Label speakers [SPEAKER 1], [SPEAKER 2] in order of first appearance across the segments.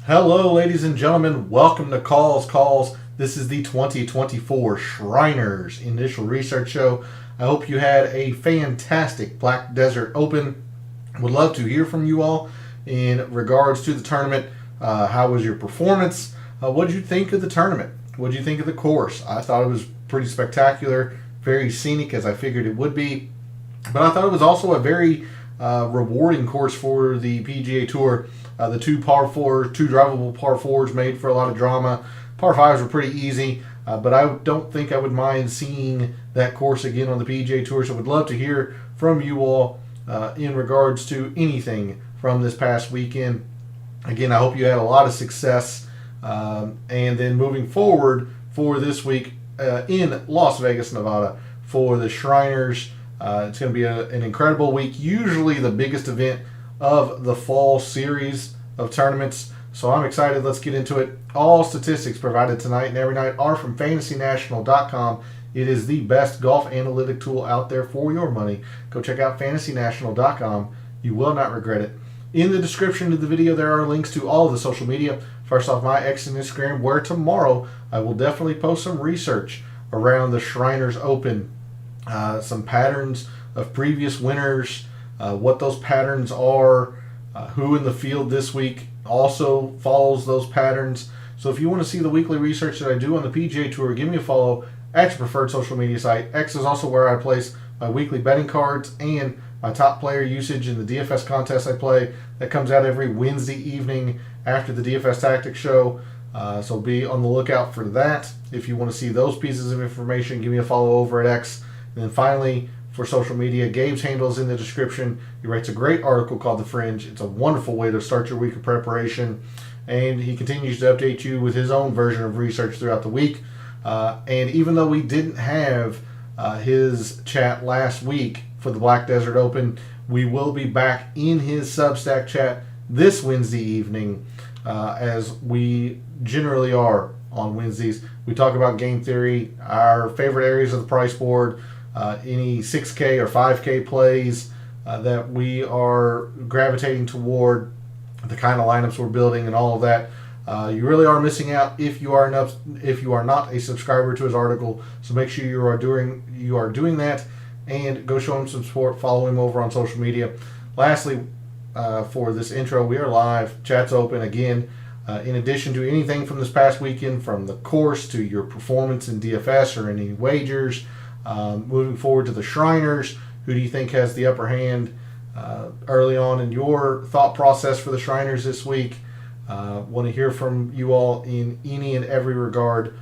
[SPEAKER 1] Hello, ladies and gentlemen. Welcome to Calls. This is the 2024 Shriners Initial Research Show. I hope you had a fantastic Black Desert Open. Would love to hear from you all in regards to the tournament. How was your performance? What did you think of the tournament? What did you think of the course? I thought it was pretty spectacular, very scenic as I figured it would be. But I thought it was also a very rewarding course for the PGA Tour. The two drivable par fours made for a lot of drama. Par fives were pretty easy, but I don't think I would mind seeing that course again on the PGA Tour. So I would love to hear from you all in regards to anything from this past weekend. Again, I hope you had a lot of success. And then moving forward for this week in Las Vegas, Nevada, for the Shriners, it's going to be an incredible week. Usually the biggest event of the fall series of tournaments. So I'm excited. Let's get into it. All statistics provided tonight and every night are from FantasyNational.com. It is the best golf analytic tool out there for your money. Go check out FantasyNational.com. You will not regret it. In the description of the video, there are links to all of the social media. First off, my X and Instagram, where tomorrow I will definitely post some research around the Shriners Open. Some patterns of previous winners, what those patterns are, who in the field this week also follows those patterns. So if you want to see the weekly research that I do on the PGA Tour, give me a follow at your preferred social media site. X is also where I place my weekly betting cards and my top player usage in the DFS contest I play. That comes out every Wednesday evening after the DFS Tactics show. So be on the lookout for that. If you want to see those pieces of information, give me a follow over at X. And then finally, for social media, Gabe's handle is in the description. He writes a great article called The Fringe. It's a wonderful way to start your week of preparation. And he continues to update you with his own version of research throughout the week. And even though we didn't have his chat last week for the Black Desert Open, we will be back in his Substack chat this Wednesday evening, as we generally are on Wednesdays. We talk about game theory, our favorite areas of the price board, any 6K or 5K plays that we are gravitating toward, the kind of lineups we're building, and all of that. You really are missing out if you are not a subscriber to his article. So make sure you are doing that, and go show him some support. Follow him over on social media. Lastly, for this intro, we are live. Chat's open again. In addition to anything from this past weekend, from the course to your performance in DFS or any wagers. Moving forward to the Shriners, who do you think has the upper hand early on in your thought process for the Shriners this week? Want to hear from you all in any and every regard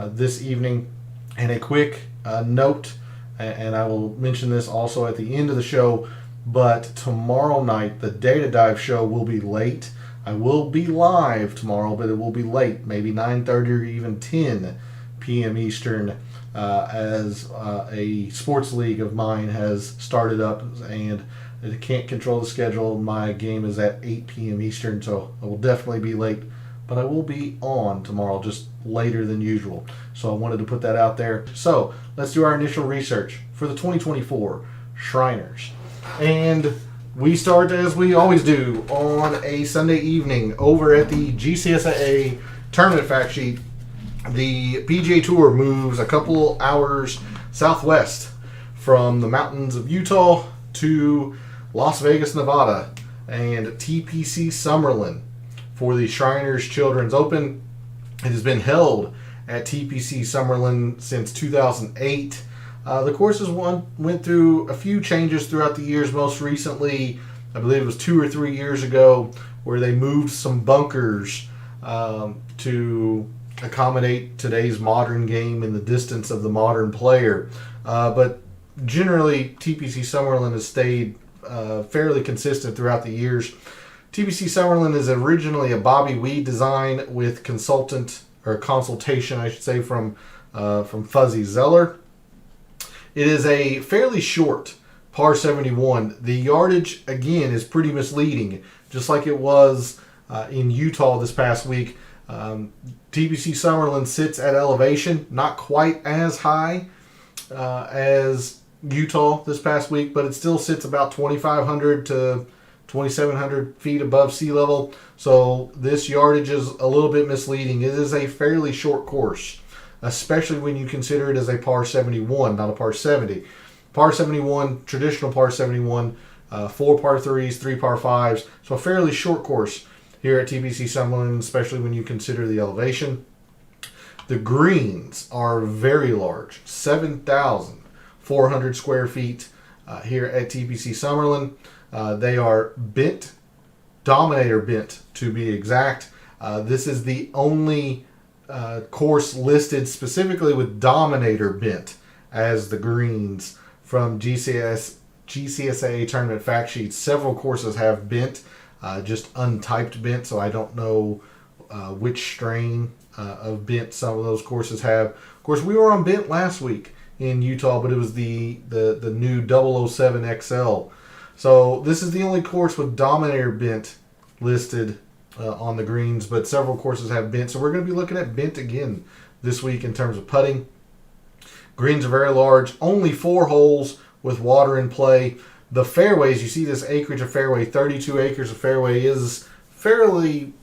[SPEAKER 1] this evening. And a quick note, and I will mention this also at the end of the show, but tomorrow night, the Data Dive show will be late. I will be live tomorrow, but it will be late, maybe 9:30 or even 10 p.m. Eastern. As a sports league of mine has started up, and it can't control the schedule. My game is at 8 p.m. Eastern, so I will definitely be late, but I will be on tomorrow, just later than usual. So I wanted to put that out there. So let's do our initial research for the 2024 Shriners. And we start, as we always do, on a Sunday evening over at the GCSAA Tournament Fact Sheet. The PGA Tour moves a couple hours southwest from the mountains of Utah to Las Vegas, Nevada, and TPC Summerlin for the Shriners Children's Open. It has been held at TPC Summerlin since 2008. The courses went through a few changes throughout the years. Most recently, I believe it was 2 or 3 years ago, where they moved some bunkers to accommodate today's modern game and the distance of the modern player. But generally, TPC Summerlin has stayed fairly consistent throughout the years. TPC Summerlin is originally a Bobby Weed design with consultation, I should say, from Fuzzy Zeller. It is a fairly short par 71. The yardage, again, is pretty misleading, just like it was in Utah this past week. TPC Summerlin sits at elevation, not quite as high as Utah this past week, but it still sits about 2,500 to 2,700 feet above sea level. So this yardage is a little bit misleading. It is a fairly short course, especially when you consider it as a par 71, not a par 70. Par 71, traditional par 71, 4 par 3s, 3 par 5s. So a fairly short course here at TPC Summerlin, especially when you consider the elevation. The greens are very large, 7,400 square feet here at TPC Summerlin. They are bent, Dominator bent to be exact. This is the only course listed specifically with Dominator bent as the greens from GCSA tournament fact sheets. Several courses have bent, just untyped bent, so I don't know which strain of bent some of those courses have. Of course, we were on bent last week in Utah, but it was the new 007 XL. So this is the only course with Dominator bent listed on the greens, but several courses have bent. So we're going to be looking at bent again this week in terms of putting. Greens are very large, only 4 holes with water in play. The fairways, you see this acreage of fairway, 32 acres of fairway is fairly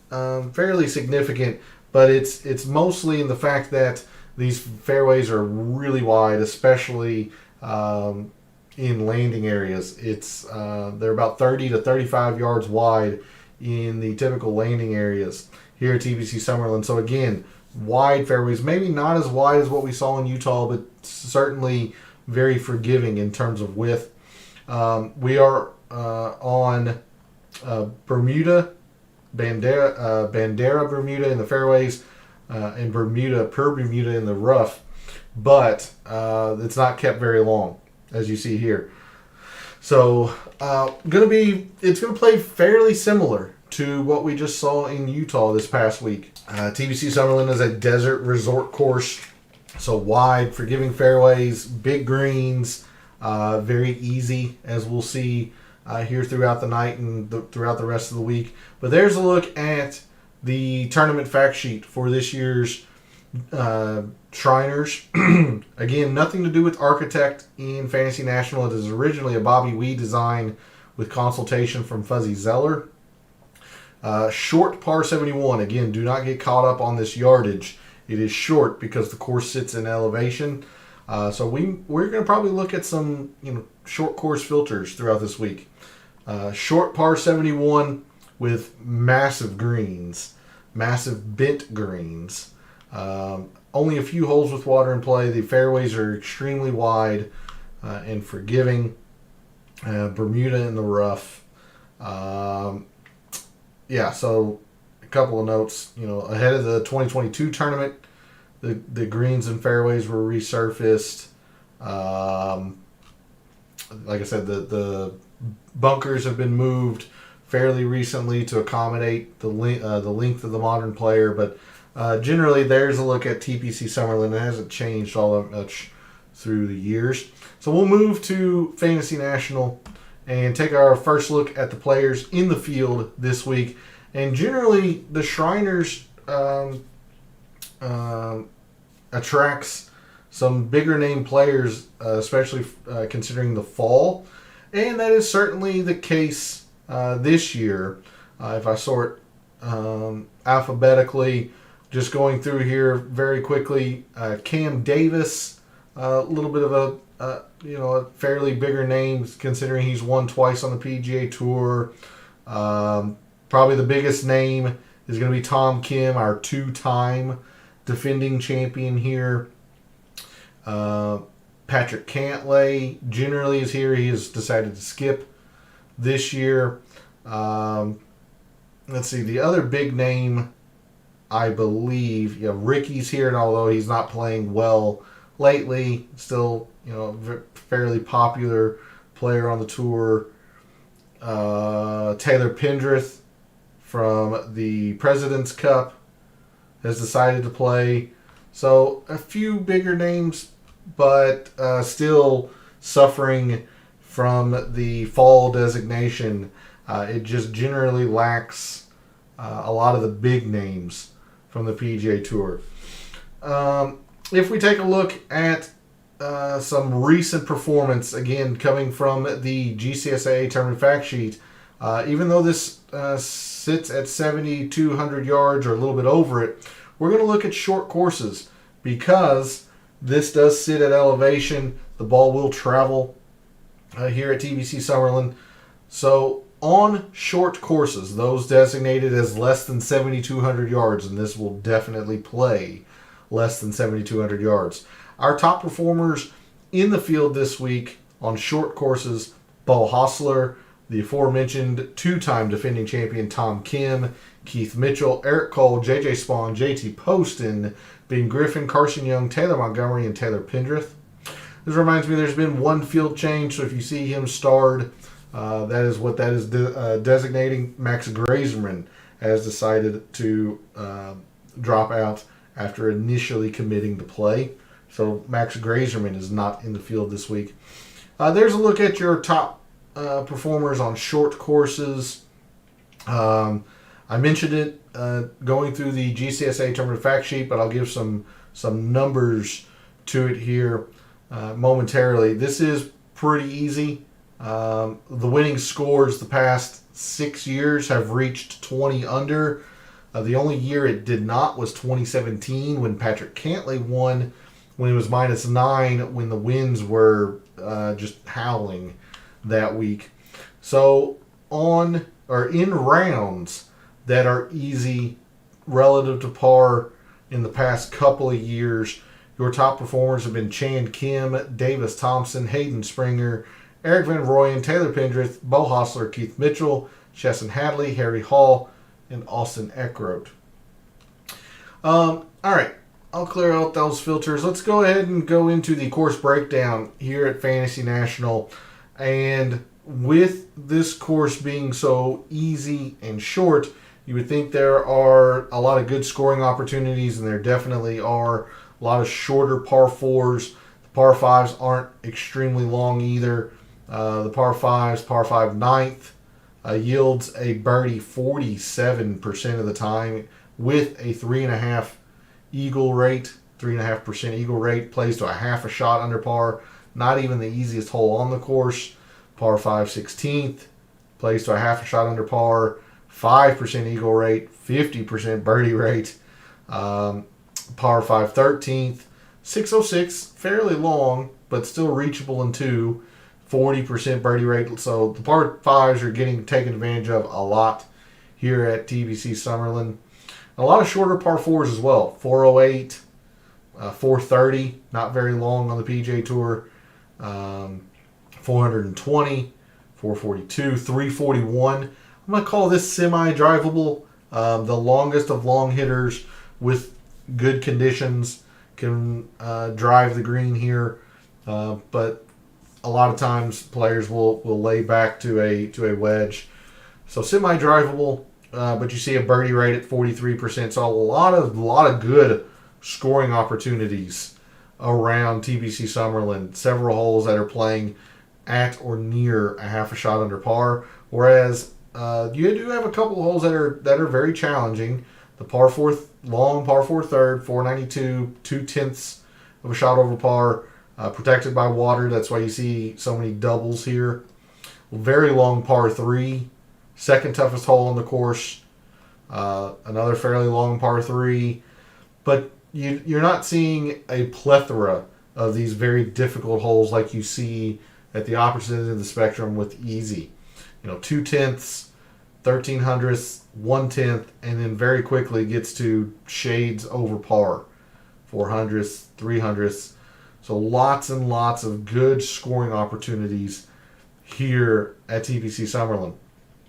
[SPEAKER 1] significant, but it's mostly in the fact that these fairways are really wide, especially in landing areas. They're about 30 to 35 yards wide in the typical landing areas here at TPC Summerlin. So again, wide fairways, maybe not as wide as what we saw in Utah, but certainly very forgiving in terms of width. We are on Bandera Bermuda in the fairways, and Bermuda in the rough, but it's not kept very long, as you see here. So it's gonna play fairly similar to what we just saw in Utah this past week. TPC Summerlin is a desert resort course, so wide, forgiving fairways, big greens, very easy, as we'll see here throughout the night and throughout the rest of the week. But there's a look at the tournament fact sheet for this year's Shriners. Again, nothing to do with Architect in Fantasy National. It is originally a Bobby Wee design with consultation from Fuzzy Zeller. Short par 71. Again, do not get caught up on this yardage. It is short because the course sits in elevation. So we're going to probably look at some short course filters throughout this week. Short par 71 with massive greens, massive bent greens. Only a few holes with water in play. The fairways are extremely wide and forgiving. Bermuda in the rough. So a couple of notes. Ahead of the 2022 tournament, the greens and fairways were resurfaced. Like I said, the bunkers have been moved fairly recently to accommodate the length of the modern player, but generally there's a look at TPC Summerlin. It hasn't changed all that much through the years. So we'll move to Fantasy National and take our first look at the players in the field this week. And generally the Shriners attracts some bigger name players, especially considering the fall. And that is certainly the case this year. If I sort alphabetically, just going through here very quickly, Cam Davis, a little bit of a fairly bigger name considering he's won twice on the PGA Tour. Probably the biggest name is going to be Tom Kim, our 2-time defending champion here. Patrick Cantlay generally is here. He has decided to skip this year. Let's see, the other big name, I believe, Ricky's here, and although he's not playing well lately, still, fairly popular player on the tour. Taylor Pendrith from the President's Cup has decided to play. So a few bigger names, but still suffering from the fall designation. It just generally lacks a lot of the big names from the PGA Tour. If we take a look at some recent performance, again, coming from the GCSA tournament fact sheet, Even though this sits at 7,200 yards or a little bit over it, we're going to look at short courses because this does sit at elevation. The ball will travel here at TBC Summerlin. So on short courses, those designated as less than 7,200 yards, and this will definitely play less than 7,200 yards. Our top performers in the field this week on short courses: Bo Hostler, the aforementioned two-time defending champion Tom Kim, Keith Mitchell, Eric Cole, JJ Spawn, JT Poston, Ben Griffin, Carson Young, Taylor Montgomery, and Taylor Pendrith. This reminds me there's been one field change, so if you see him starred, that is what that is designating. Max Grazerman has decided to drop out after initially committing to play. So Max Grazerman is not in the field this week. There's a look at your top performers on short courses. I mentioned it going through the GCSA tournament fact sheet, but I'll give some numbers to it here momentarily. This is pretty easy. The winning scores the past 6 years have reached 20 under. The only year it did not was 2017 when Patrick Cantlay won, when it was -9, when the winds were just howling that week. So in rounds that are easy relative to par in the past couple of years, your top performers have been Chan Kim, Davis Thompson, Hayden Springer, Eric Van Rooyen, Taylor Pendrith, Bo Hostler, Keith Mitchell, Chesson Hadley, Harry Hall, and Austin Eckroat. All right, I'll clear out those filters. Let's go ahead and go into the course breakdown here at Fantasy National. And with this course being so easy and short, you would think there are a lot of good scoring opportunities, and there definitely are a lot of shorter par 4s. The par 5s aren't extremely long either. The par 5s, par 5 ninth, yields a birdie 47% of the time with a 3.5 eagle rate, 3.5% eagle rate, plays to a half a shot under par. Not even the easiest hole on the course. Par 5 16th, plays to a half a shot under par, 5% eagle rate, 50% birdie rate. Par 5 13th, 606, fairly long, but still reachable in 2, 40% birdie rate. So the par 5s are getting taken advantage of a lot here at TBC Summerlin. A lot of shorter par 4s as well. 408, 430, not very long on the PGA Tour. 420, 442, 341. I'm going to call this semi-drivable. The longest of long hitters with good conditions can drive the green here. But a lot of times players will lay back to a wedge. So semi-drivable, but you see a birdie rate at 43%. So a lot of good scoring opportunities around TBC Summerlin. Several holes that are playing at or near a half a shot under par, whereas you do have a couple of holes that are very challenging. The par 4 long, par 4 third, 492, 2/10 of a shot over par, protected by water. That's why you see so many doubles here. Very long par 3, second toughest hole on the course. Another fairly long par 3, but you're not seeing a plethora of these very difficult holes like you see at the opposite end of the spectrum with easy. 2/10, 1300ths, 1/10, and then very quickly gets to shades over par, 400ths, 300ths. So lots and lots of good scoring opportunities here at TBC Summerlin.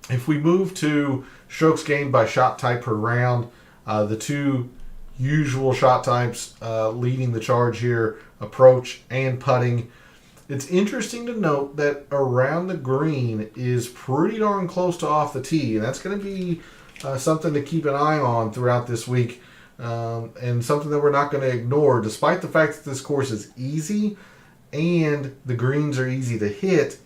[SPEAKER 1] If we move to strokes gained by shot type per round, the two usual shot types leading the charge here, approach and putting. It's interesting to note that around the green is pretty darn close to off the tee, and that's going to be something to keep an eye on throughout this week, and something that we're not going to ignore, despite the fact that this course is easy and the greens are easy to hit.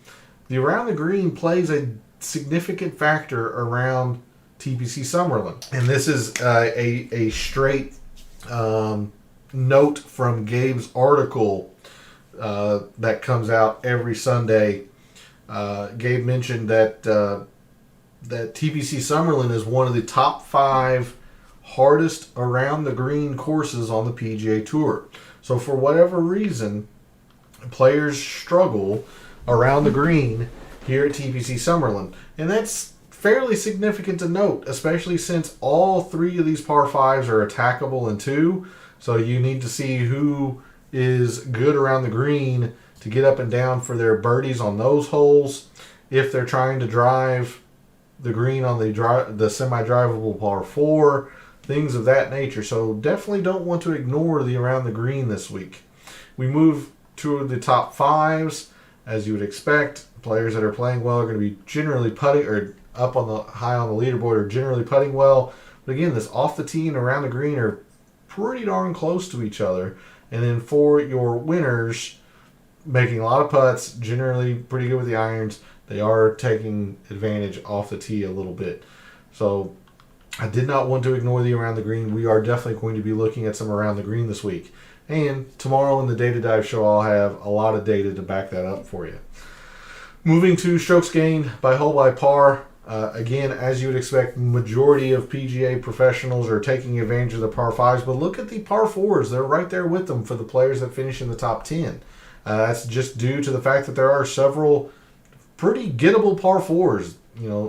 [SPEAKER 1] The around the green plays a significant factor around TBC Summerlin, and this is a straight note from Gabe's article that comes out every Sunday. Gabe mentioned that that TPC Summerlin is one of the top 5 hardest around the green courses on the PGA Tour. So for whatever reason, players struggle around the green here at TPC Summerlin. And that's fairly significant to note, especially since all 3 of these par 5s are attackable in 2. So you need to see who is good around the green to get up and down for their birdies on those holes. If they're trying to drive the green on the semi-drivable par 4, things of that nature. So definitely don't want to ignore the around the green this week. We move to the top 5s. As you would expect, players that are playing well are going to be generally putting, or up on the high on the leaderboard are generally putting well. But again, this off the tee and around the green are pretty darn close to each other. And then for your winners, making a lot of putts, generally pretty good with the irons, they are taking advantage off the tee a little bit. So I did not want to ignore the around the green. We are definitely going to be looking at some around the green this week. And tomorrow in the Data Dive show, I'll have a lot of data to back that up for you. Moving to strokes gained by hole by par. Again, as you would expect, majority of PGA professionals are taking advantage of the par 5s. But look at the par 4s. They're right there with them for the players that finish in the top 10. That's just due to the fact that there are several pretty gettable par 4s.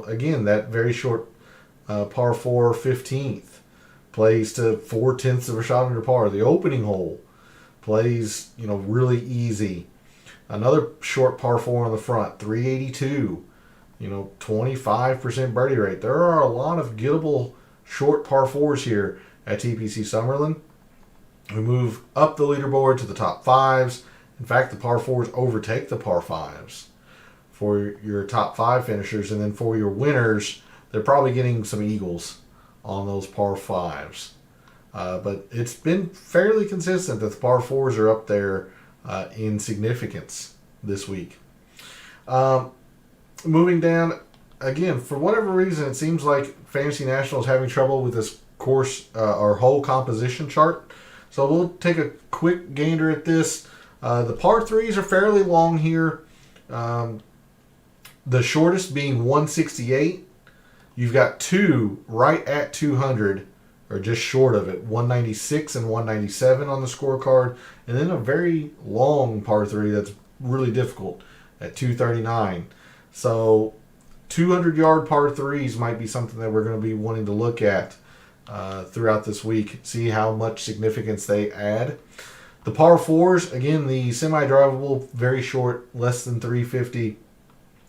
[SPEAKER 1] Again, that very short par 4 15th plays to 4/10 of a shot under par. The opening hole plays, really easy. Another short par 4 on the front, 382. 25% birdie rate. There are a lot of gettable short par 4s here at TPC Summerlin. We move up the leaderboard to the top 5s. In fact, the par 4s overtake the par 5s for your top 5 finishers. And then for your winners, they're probably getting some eagles on those par 5s. But it's been fairly consistent that the par 4s are up there in significance this week. Moving down, again, for whatever reason, it seems like Fantasy National is having trouble with this course or hole composition chart. So we'll take a quick gander at this. The par 3s are fairly long here. The shortest being 168. You've got 2 right at 200, or just short of it, 196 and 197 on the scorecard. And then a very long par 3 that's really difficult at 239. So 200-yard par 3s might be something that we're going to be wanting to look at throughout this week, see how much significance they add. The par 4s, again, the semi-drivable, very short, less than 350.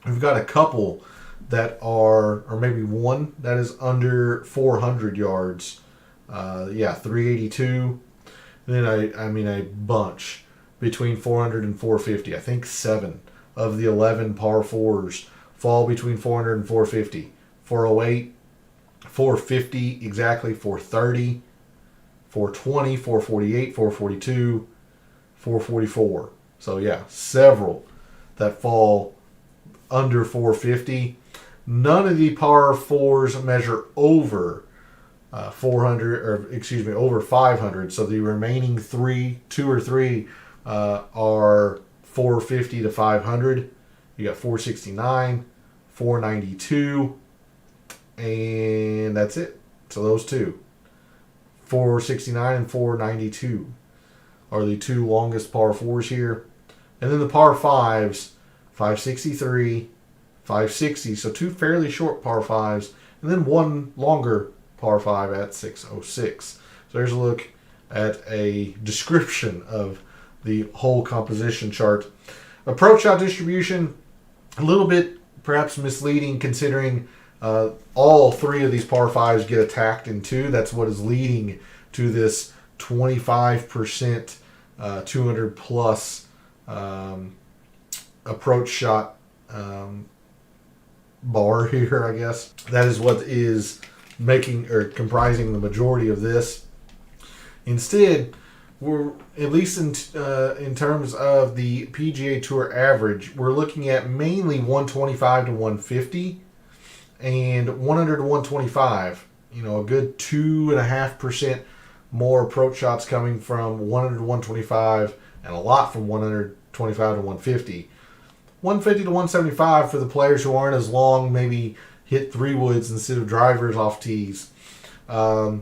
[SPEAKER 1] We've got a couple that are, or maybe one that is under 400 yards. 382. And then a bunch between 400 and 450. I think 7 of the 11 par 4s fall between 400 and 450. 408, 450 exactly, 430, 420, 448, 442, 444. So yeah, several that fall under 450. None of the par 4s measure over 500. So the remaining 2 or 3 are 450 to 500. You got 469, 492, and that's it. So those 2, 469 and 492, are the 2 longest par 4s here. And then the par 5s, 563, 560. So 2 fairly short par 5s, and then 1 longer par 5 at 606. So there's a look at a description of the whole composition chart. Approach shot distribution, a little bit perhaps misleading considering all 3 of these par 5s get attacked in 2. That's what is leading to this 25% 200 plus approach shot bar here, I guess. That is what is making or comprising the majority of this. Instead, we're, at least in terms of the PGA Tour average, we're looking at mainly 125 to 150 and 100 to 125. A good 2.5% more approach shots coming from 100 to 125, and a lot from 125 to 150. 150 to 175 for the players who aren't as long, maybe hit 3-woods instead of drivers off tees. But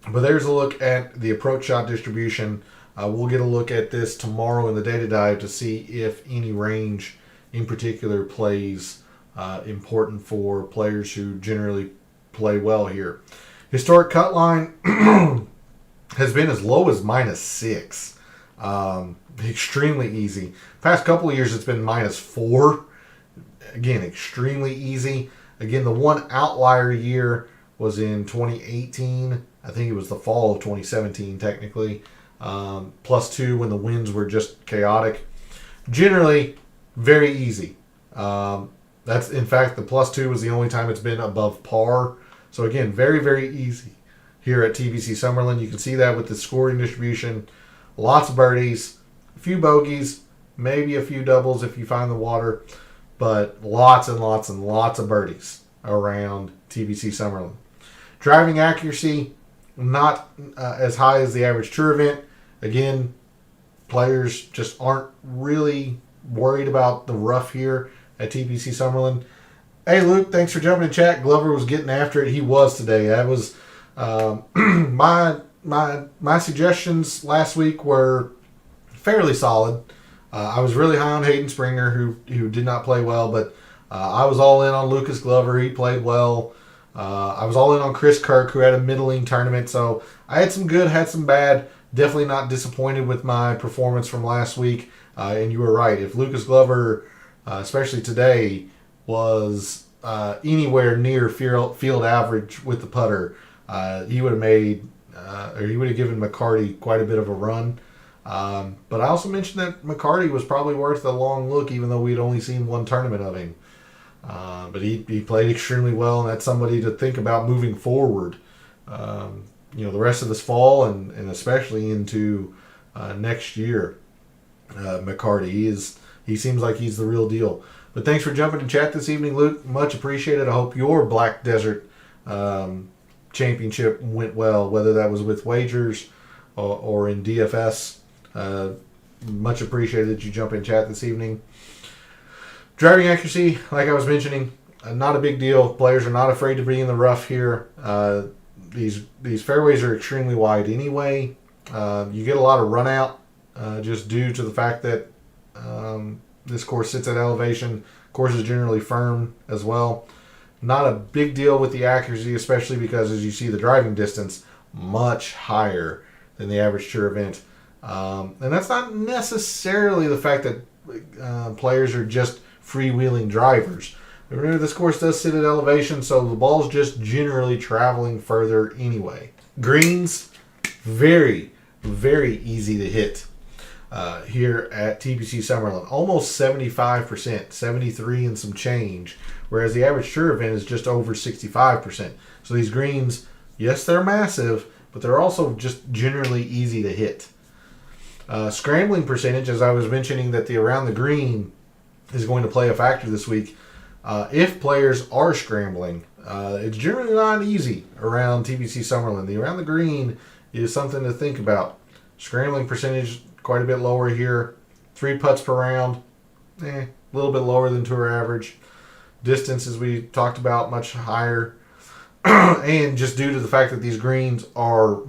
[SPEAKER 1] there's a look at the approach shot distribution. We'll get a look at this tomorrow in the data dive to see if any range in particular plays important for players who generally play well here. Historic cut line has been as low as -6. Extremely easy. Past couple of years it's been -4. Again, extremely easy. Again, the one outlier year was in 2018. I think it was the fall of 2017 technically. +2 when the winds were just chaotic. Generally, very easy. That's in fact the +2 was the only time it's been above par. So again, very, very easy here at TPC Summerlin. You can see that with the scoring distribution. Lots of birdies, a few bogeys, maybe a few doubles if you find the water, but lots and lots and lots of birdies around TPC Summerlin. Driving accuracy, not as high as the average tour event. Again, players just aren't really worried about the rough here at TPC Summerlin. Hey, Luke, thanks for jumping in chat. Glover was getting after it. He was today. That was my suggestions last week were fairly solid. I was really high on Hayden Springer, who did not play well, but I was all in on Lucas Glover. He played well. I was all in on Chris Kirk, who had a middling tournament. So I had some good, had some bad. Definitely not disappointed with my performance from last week. And you were right. If Lucas Glover, especially today, was anywhere near field average with the putter, he would have made, or he would have given McCarty quite a bit of a run. But I also mentioned that McCarty was probably worth a long look, even though we'd only seen one tournament of him. But he played extremely well, and that's somebody to think about moving forward. The rest of this fall and especially into next year. McCarty, he seems like he's the real deal. But thanks for jumping in chat this evening, Luke. Much appreciated. I hope your Black Desert championship went well, whether that was with wagers or in DFS. Much appreciated that you jump in chat this evening. Driving accuracy, like I was mentioning, not a big deal. Players are not afraid to be in the rough here. These fairways are extremely wide anyway. You get a lot of run out just due to the fact that this course sits at elevation. Course is generally firm as well. Not a big deal with the accuracy, especially because as you see the driving distance much higher than the average tour event. And that's not necessarily the fact that players are just freewheeling drivers. Remember, this course does sit at elevation, so the ball's just generally traveling further anyway. Greens, very, very easy to hit here at TPC Summerlin. Almost 75%, 73 and some change, whereas the average tour event is just over 65%. So these greens, yes, they're massive, but they're also just generally easy to hit. Scrambling percentage, as I was mentioning that the around the green is going to play a factor this week. If players are scrambling, it's generally not easy around TPC Summerlin. The around the green is something to think about. Scrambling percentage quite a bit lower here. 3 putts per round, a little bit lower than tour average. Distance, as we talked about, much higher. And just due to the fact that these greens are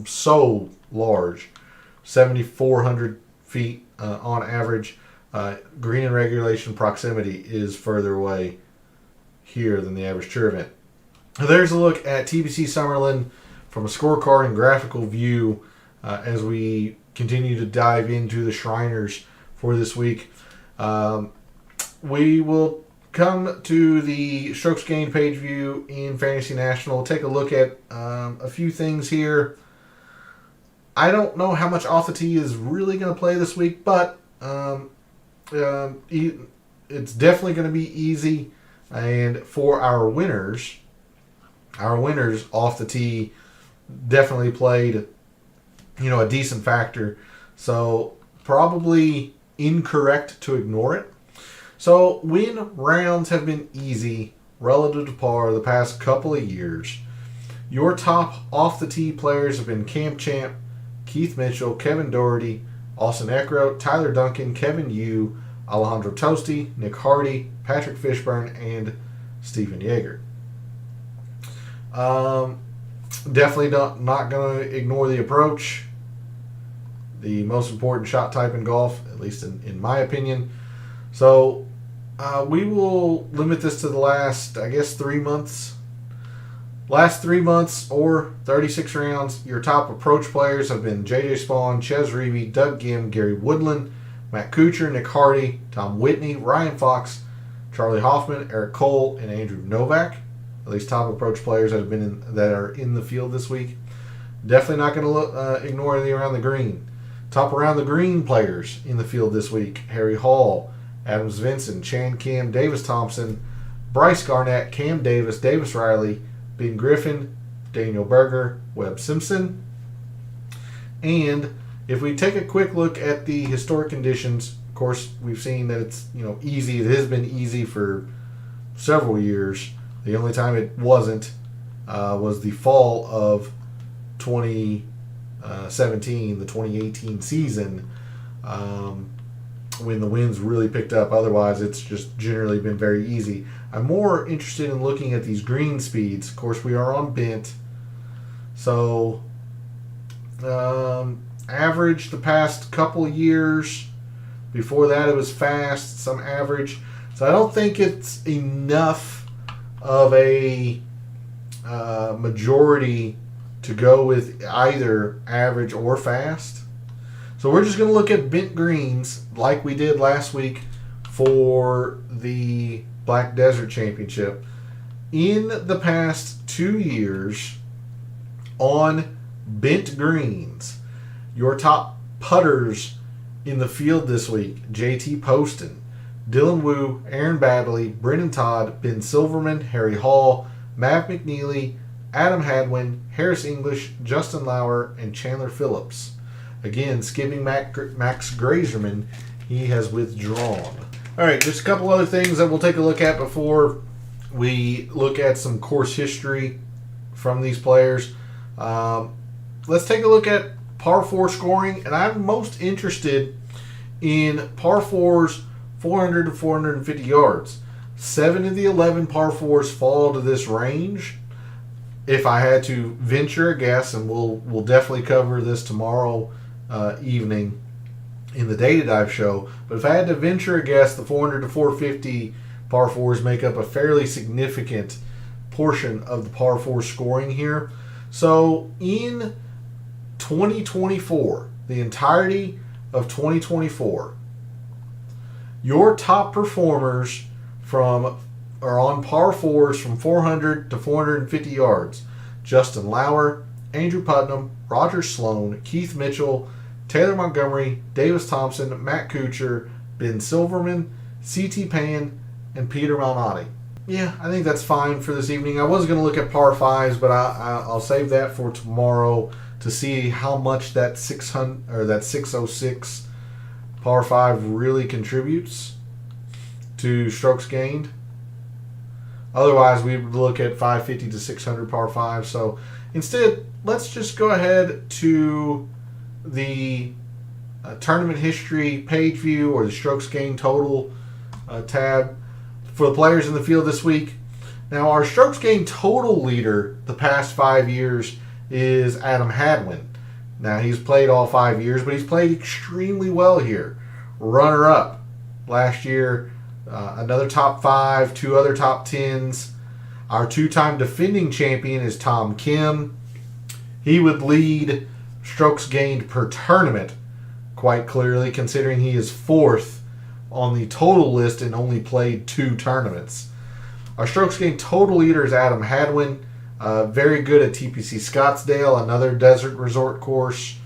[SPEAKER 1] so large, 7,400 feet on average. Green and regulation proximity is further away here than the average tour event. There's a look at TPC Summerlin from a scorecard and graphical view as we continue to dive into the Shriners for this week. We will come to the strokes gained page view in Fantasy National. Take a look at a few things here. I don't know how much off the tee is really going to play this week, but it's definitely going to be easy. And for our winners off the tee definitely played, a decent factor. So probably incorrect to ignore it. So win rounds have been easy relative to par the past couple of years. Your top off the tee players have been Cam Champ, Keith Mitchell, Kevin Doherty, Austin Eckroat, Tyler Duncan, Kevin Yu, Alejandro Tosti, Nick Hardy, Patrick Fishburne, and Stephen Yeager. Definitely not going to ignore the approach. The most important shot type in golf, at least in my opinion. So we will limit this to the last, I guess, 3 months. Last 3 months or 36 rounds. Your top approach players have been J.J. Spawn, Ches Reavie, Doug Gim, Gary Woodland, Matt Kuchar, Nick Hardy, Tom Whitney, Ryan Fox, Charlie Hoffman, Eric Cole, and Andrew Novak. At least top approach players that have been that are in the field this week. Definitely not going to ignore anything around the green. Top around the green players in the field this week: Harry Hall, Adam Svensson, Chan Kim, Davis Thompson, Bryce Garnett, Cam Davis, Davis Riley, Ben Griffin, Daniel Berger, Webb Simpson. And if we take a quick look at the historic conditions, of course, we've seen that it's easy. It has been easy for several years. The only time it wasn't was the fall of 2017, the 2018 season, when the winds really picked up. Otherwise, it's just generally been very easy. I'm more interested in looking at these green speeds. Of course, we are on bent. So, average the past couple years. Before that, it was fast, some average. So I don't think it's enough of a majority to go with either average or fast. So we're just going to look at bent greens like we did last week for the Black Desert Championship. In the past 2 years on bent greens, your top putters in the field this week: JT Poston, Dylan Wu, Aaron Baddeley, Brendan Todd, Ben Silverman, Harry Hall, Matt McNeely, Adam Hadwin, Harris English, Justin Lauer, and Chandler Phillips. Again, skipping Max Grazerman, he has withdrawn. All right, just a couple other things that we'll take a look at before we look at some course history from these players. Let's take a look at par 4 scoring, and I'm most interested in par 4s 400 to 450 yards. 7 of the 11 par 4s fall to this range. If I had to venture a guess, and we'll definitely cover this tomorrow evening in the Data Dive show, but if I had to venture a guess, the 400 to 450 par 4s make up a fairly significant portion of the par 4 scoring here. So in 2024, the entirety of 2024, your top performers are on par 4s from 400 to 450 yards: Justin Lauer, Andrew Putnam, Roger Sloan, Keith Mitchell, Taylor Montgomery, Davis Thompson, Matt Kuchar, Ben Silverman, C.T. Pan, and Peter Malnati. Yeah, I think that's fine for this evening. I was going to look at par 5s, but I'll save that for tomorrow to see how much that 606 par 5 really contributes to strokes gained. Otherwise, we would look at 550 to 600 par 5. So instead, let's just go ahead to the tournament history page view, or the strokes gained total tab for the players in the field this week. Now, our strokes gained total leader the past 5 years is Adam Hadwin. Now, he's played all 5 years, but he's played extremely well here. Runner-up last year, another top 5, 2 other top 10s. Our 2-time defending champion is Tom Kim. He would lead strokes gained per tournament quite clearly, considering he is 4th on the total list and only played 2 tournaments. Our strokes gained total leader is Adam Hadwin. Very good at TPC Scottsdale, another desert resort course.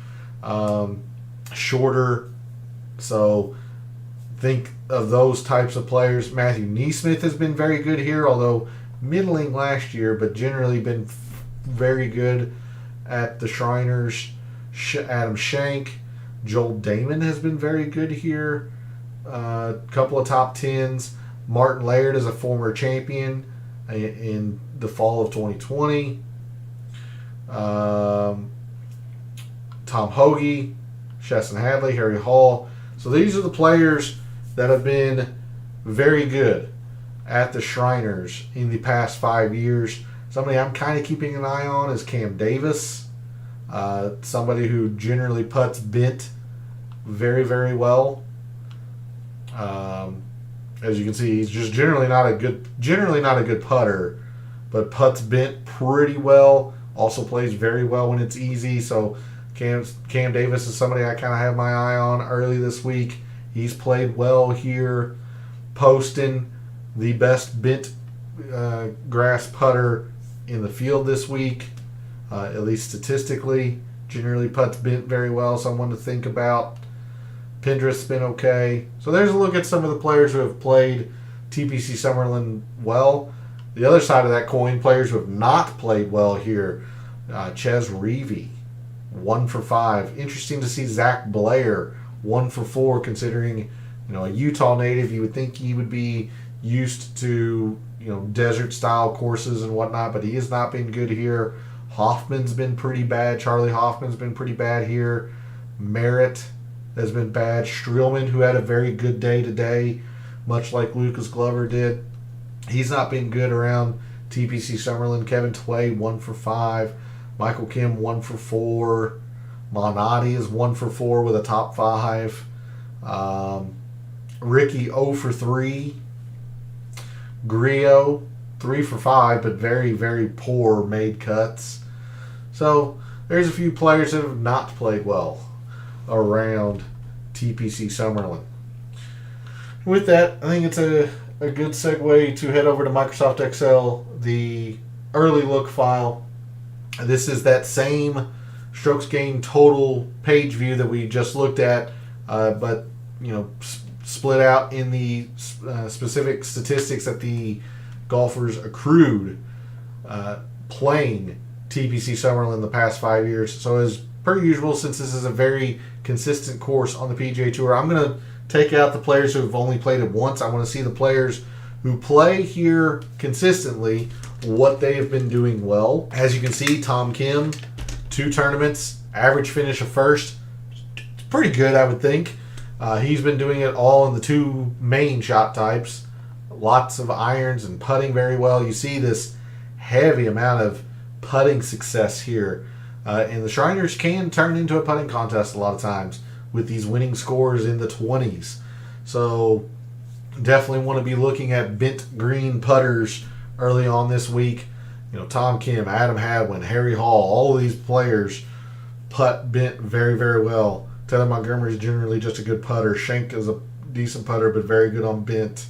[SPEAKER 1] Shorter. So think of those types of players. Matthew Neesmith has been very good here, although middling last year, but generally been very good at the Shriners. Adam Shank. Joel Damon has been very good here. A couple of top 10s. Martin Laird is a former champion in the fall of 2020. Tom Hoagie, Chesson Hadley, Harry Hall. So these are the players that have been very good at the Shriners in the past 5 years. Somebody I'm kind of keeping an eye on is Cam Davis. Somebody who generally putts bent very, very well. As you can see, he's just generally not a good putter, but putts bent pretty well. Also plays very well when it's easy. So Cam Davis is somebody I kind of have my eye on early this week. He's played well here, posting the best bent grass putter in the field this week, at least statistically. Generally putts bent very well, someone to think about. Pendrith's been okay. So there's a look at some of the players who have played TPC Summerlin well. The other side of that coin, players who have not played well here. Ches Reavie, 1 for 5. Interesting to see Zach Blair, 1 for 4, considering a Utah native. You would think he would be used to desert style courses and whatnot, but he has not been good here. Hoffman's been pretty bad. Charlie Hoffman's been pretty bad here. Merritt has been bad. Streelman, who had a very good day today, much like Lucas Glover did, he's not been good around TPC Summerlin. Kevin Tway, 1 for 5. Michael Kim, 1 for 4. Monotti is 1 for 4 with a top 5. Ricky, 0 for 3. Griot, 3 for 5, but very, very poor made cuts. So there's a few players that have not played well around TPC Summerlin. With that, I think it's a good segue to head over to Microsoft Excel, the early look file. This is that same strokes gained total page view that we just looked at, but split out in the specific statistics that the golfers accrued playing TPC Summerlin the past 5 years. So as per usual, since this is a very consistent course on the PGA Tour, I'm going to take out the players who have only played it once. I want to see the players who play here consistently, what they have been doing well. As you can see, Tom Kim, 2 tournaments, average finish of first. It's pretty good, I would think. He's been doing it all in the 2 main shot types. Lots of irons and putting very well. You see this heavy amount of putting success here. And the Shriners can turn into a putting contest a lot of times with these winning scores in the 20s. So definitely want to be looking at bent green putters early on this week. Tom Kim, Adam Hadwin, Harry Hall, all of these players putt bent very, very well. Taylor Montgomery is generally just a good putter. Schenk is a decent putter, but very good on bent.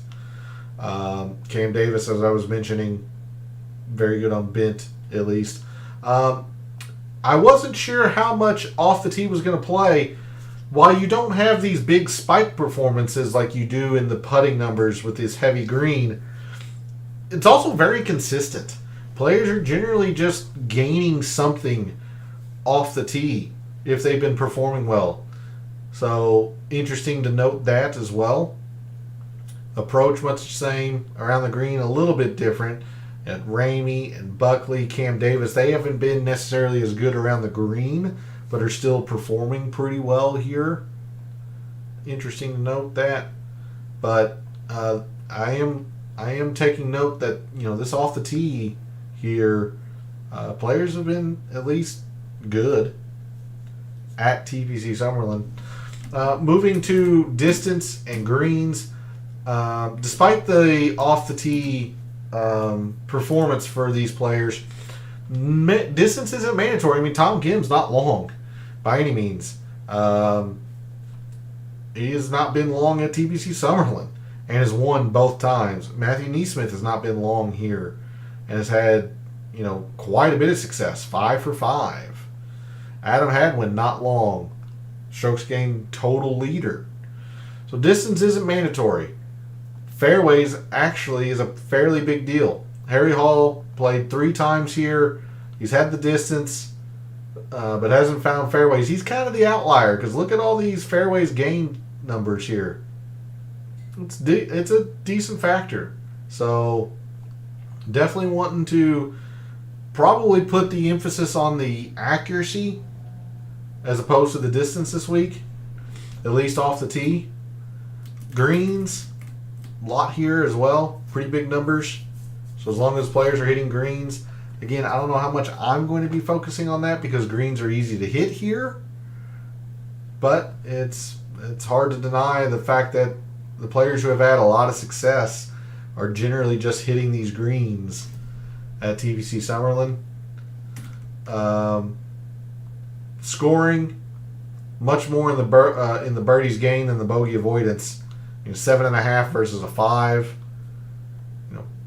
[SPEAKER 1] Cam Davis, as I was mentioning, very good on bent, at least. I wasn't sure how much off the tee was going to play. While you don't have these big spike performances like you do in the putting numbers with this heavy green, it's also very consistent. Players are generally just gaining something off the tee if they've been performing well. So interesting to note that as well. Approach much the same. Around the green a little bit different. And Ramey and Buckley, Cam Davis, they haven't been necessarily as good around the green, but are still performing pretty well here. Interesting to note that. But I am taking note that this off the tee here, players have been at least good at TPC Summerlin. Moving to distance and greens, despite the off the tee performance for these players, distance isn't mandatory. I mean, Tom Kim's not long by any means. He has not been long at TPC Summerlin and has won both times. Matthew Neesmith has not been long here and has had quite a bit of success. 5 for 5. Adam Hadwin, not long. Strokes gained total leader. So distance isn't mandatory. Fairways actually is a fairly big deal. Harry Hall played 3 times here. He's had the distance, but hasn't found fairways. He's kind of the outlier because look at all these fairways gained numbers here. It's a decent factor. So definitely wanting to probably put the emphasis on the accuracy as opposed to the distance this week, at least off the tee. Greens, lot here as well. Pretty big numbers. So as long as players are hitting greens, again, I don't know how much I'm going to be focusing on that because greens are easy to hit here. But it's hard to deny the fact that the players who have had a lot of success are generally just hitting these greens at TPC Summerlin. Scoring much more in the birdies gain than the bogey avoidance. 7.5 versus a 5.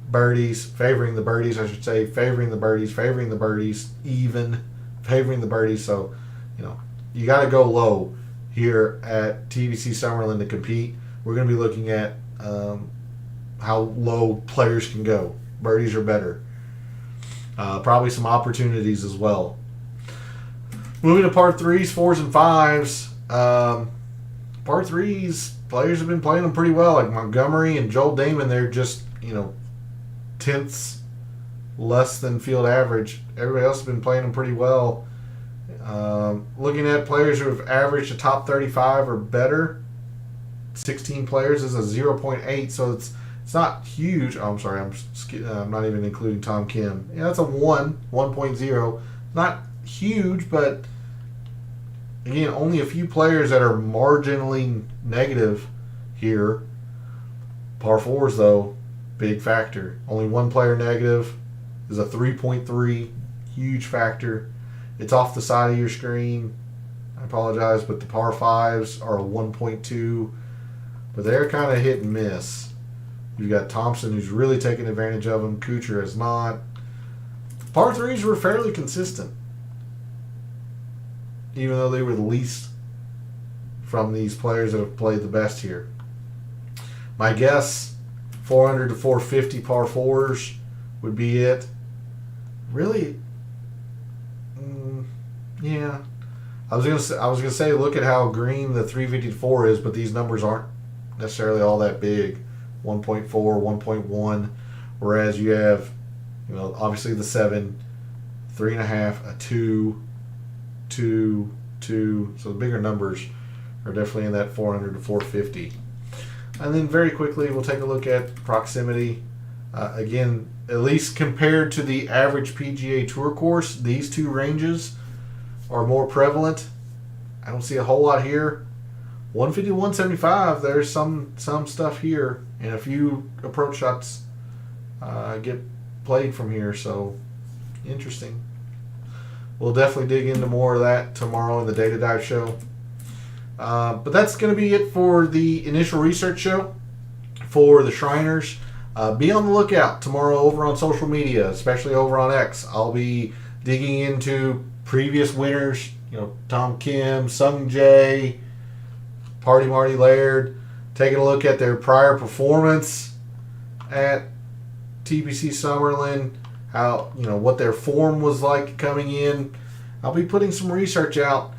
[SPEAKER 1] Birdies favoring the birdies, I should say, favoring the birdies, even favoring the birdies. So, you got to go low here at TPC Summerlin to compete. We're going to be looking at how low players can go. Birdies are better. Probably some opportunities as well. Moving to par 3s, 4s, and 5s. Par 3s, players have been playing them pretty well. Like Montgomery and Joel Damon, they're just, tenths less than field average. Everybody else has been playing them pretty well. Looking at players who have averaged a top 35 or better, 16 players is a 0.8, so it's not huge. Oh, I'm sorry, I'm not even including Tom Kim. Yeah, that's a 1.0. Not huge, but again, only a few players that are marginally negative here. Par 4s, though, big factor. Only one player negative is a 3.3, huge factor. It's off the side of your screen. I apologize, but the par 5s are a 1.2, but they're kind of hit and miss. You've got Thompson, who's really taking advantage of them. Kuchar has not. Par 3s were fairly consistent, even though they were the least from these players that have played the best here. My guess, 400 to 450 par 4s would be it. Really? Yeah. I was gonna say look at how green the 354 is, but these numbers aren't necessarily all that big. 1.4, 1.1, whereas you have, obviously the 7, 3.5, a 2, 2, 2. So the bigger numbers are definitely in that 400 to 450. And then very quickly, we'll take a look at proximity. Again, at least compared to the average PGA Tour course, these two ranges are more prevalent. I don't see a whole lot here. 150 to 175, there's some stuff here, and a few approach shots get played from here, so interesting. We'll definitely dig into more of that tomorrow in the Data Dive show. But that's going to be it for the initial research show for the Shriners. Be on the lookout tomorrow over on social media, especially over on X. I'll be digging into previous winners, Tom Kim, Sung Jae, Party Marty Laird, taking a look at their prior performance at TPC Summerlin, how, what their form was like coming in. I'll be putting some research out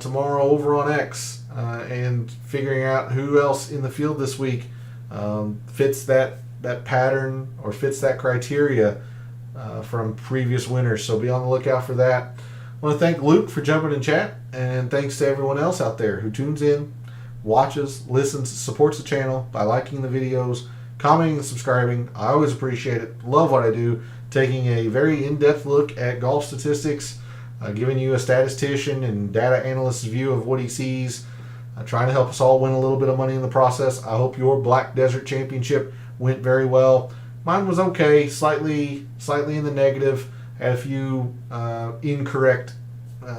[SPEAKER 1] tomorrow over on X and figuring out who else in the field this week fits that pattern or fits that criteria from previous winners. So be on the lookout for that. I want to thank Luke for jumping in chat, and thanks to everyone else out there who tunes in, watches, listens, supports the channel by liking the videos, commenting and subscribing. I always appreciate it. Love what I do. Taking a very in-depth look at golf statistics, giving you a statistician and data analyst's view of what he sees, trying to help us all win a little bit of money in the process. I hope your Black Desert Championship went very well. Mine was okay, slightly in the negative. Had a few incorrect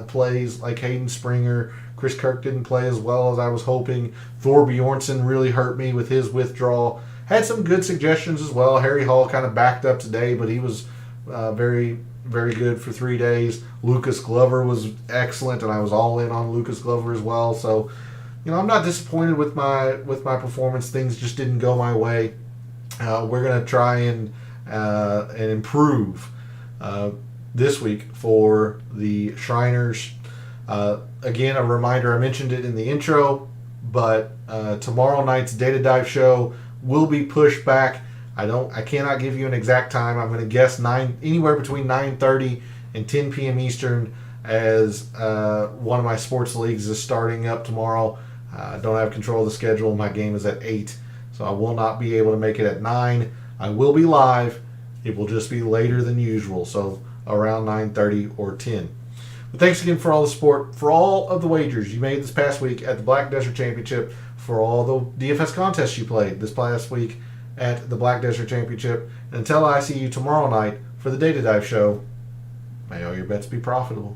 [SPEAKER 1] plays, like Hayden Springer. Chris Kirk didn't play as well as I was hoping. Thor Bjornsson really hurt me with his withdrawal. Had some good suggestions as well. Harry Hall kind of backed up today, but he was very, very good for 3 days. Lucas Glover was excellent, and I was all in on Lucas Glover as well. So, I'm not disappointed with my performance. Things just didn't go my way. We're going to try and improve this week for the Shriners. Again, a reminder, I mentioned it in the intro, but tomorrow night's Data Dive show will be pushed back. I cannot give you an exact time. I'm going to guess anywhere between 9:30 and 10 p.m. Eastern, as one of my sports leagues is starting up tomorrow. I don't have control of the schedule. My game is at 8, so So I will not be able to make it at 9. I will be live. It will just be later than usual, so around 9:30 or 10. But thanks again for all the support, for all of the wagers you made this past week at the Black Desert Championship, for all the DFS contests you played this past week at the Black Desert Championship. And until I see you tomorrow night for the Data Dive Show, may all your bets be profitable.